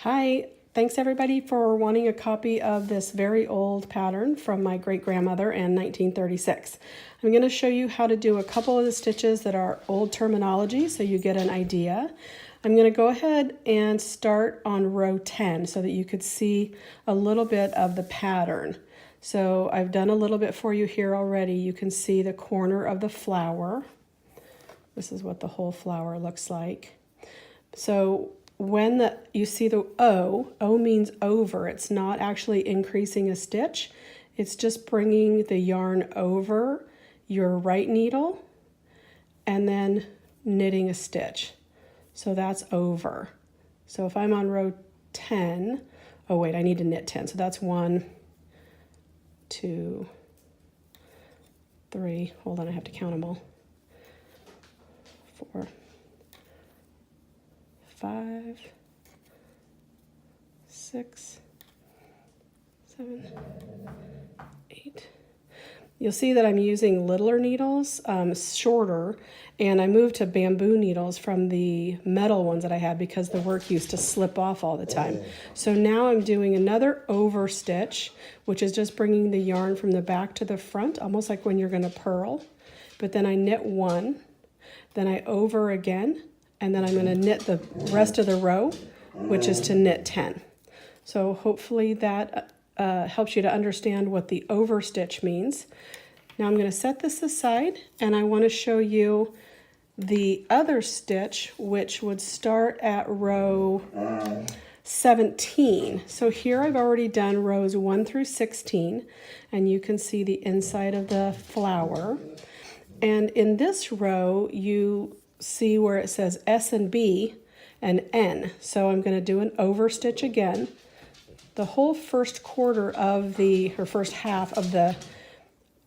Hi, thanks everybody for wanting a copy of this very old pattern from my great-grandmother in 1936. I'm going to show you how to do a couple of the stitches that are old terminology so you get an idea. I'm going to go ahead and start on row 10 so that you could see a little bit of the pattern. So I've done a little bit for you here already. You can see the corner of the flower. This is what the whole flower looks like. So when you see the O means over. It's not actually increasing a stitch. It's just bringing the yarn over your right needle and then knitting a stitch. So that's over. So if I'm on row 10, oh wait, I need to knit 10. So that's 1, 2, 3, hold on, I have to count them all. 4, 5, 6, 7, 8. You'll see that I'm using littler needles, shorter, and I moved to bamboo needles from the metal ones that I had because the work used to slip off all the time. So now I'm doing another over stitch, which is just bringing the yarn from the back to the front, almost like when you're going to purl. But then I knit 1, then I over again, and then I'm going to knit the rest of the row, which is to knit 10. So hopefully that helps you to understand what the over stitch means. Now I'm going to set this aside, and I want to show you the other stitch, which would start at row 17. So here I've already done rows 1 through 16, and you can see the inside of the flower. And in this row, you see where it says S and B and N. So I'm going to do an over stitch again. The whole first quarter of or first half of the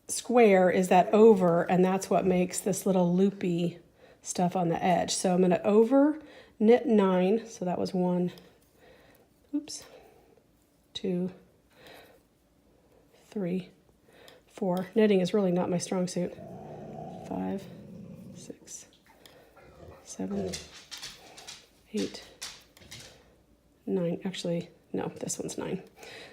square is that over, and that's what makes this little loopy stuff on the edge. So I'm going to over knit 9. So that was 1, 2, 3, 4. Knitting is really not my strong suit. 5, 6, 7, 8, 9. Actually, no, this one's 9.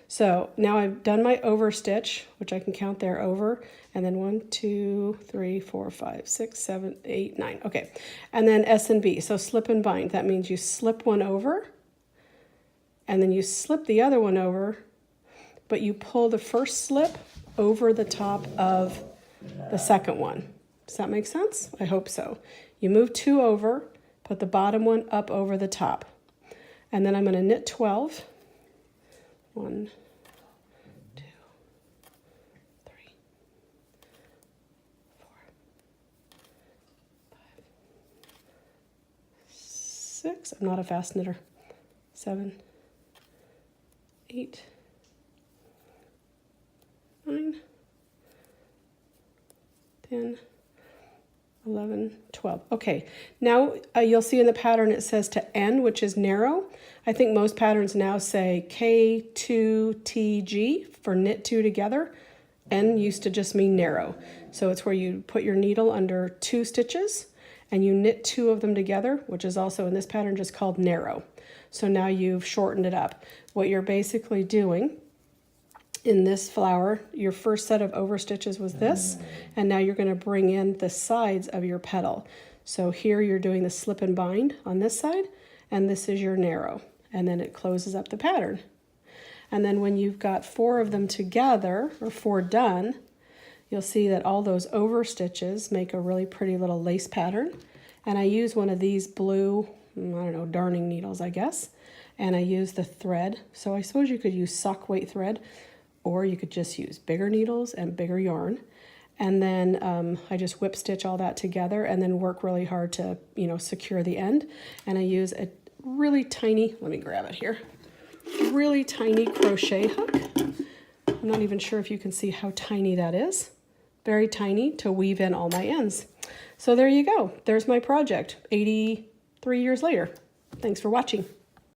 So now I've done my over stitch, which I can count there over, and then 1, 2, 3, 4, 5, 6, 7, 8, 9. Okay, and then S and B. So slip and bind. That means you slip one over, and then you slip the other one over, but you pull the first slip over the top of the second one. Does that make sense? I hope so. You move 2 over, put the bottom one up over the top. And then I'm going to knit 12. 1, 2, 3, 4, 5, 6. I'm not a fast knitter. 7, 8, 9, 10, 11, 12. Okay, now you'll see in the pattern it says to N, which is narrow. I think most patterns now say K2TG for knit 2 together. N used to just mean narrow. So it's where you put your needle under 2 stitches and you knit 2 of them together, which is also in this pattern just called narrow. So now you've shortened it up. What you're basically doing in this flower, your first set of over stitches was this, and now you're going to bring in the sides of your petal. So here you're doing the slip and bind on this side, and this is your narrow, and then it closes up the pattern. And then when you've got 4 of them together, or 4 done, you'll see that all those over stitches make a really pretty little lace pattern. And I use one of these blue, I don't know, darning needles, I guess, and I use the thread. So I suppose you could use sock weight thread, or you could just use bigger needles and bigger yarn. And then I just whip stitch all that together and then work really hard to, secure the end. And I use a really tiny, let me grab it here, really tiny crochet hook. I'm not even sure if you can see how tiny that is. Very tiny to weave in all my ends. So there you go. There's my project, 83 years later. Thanks for watching.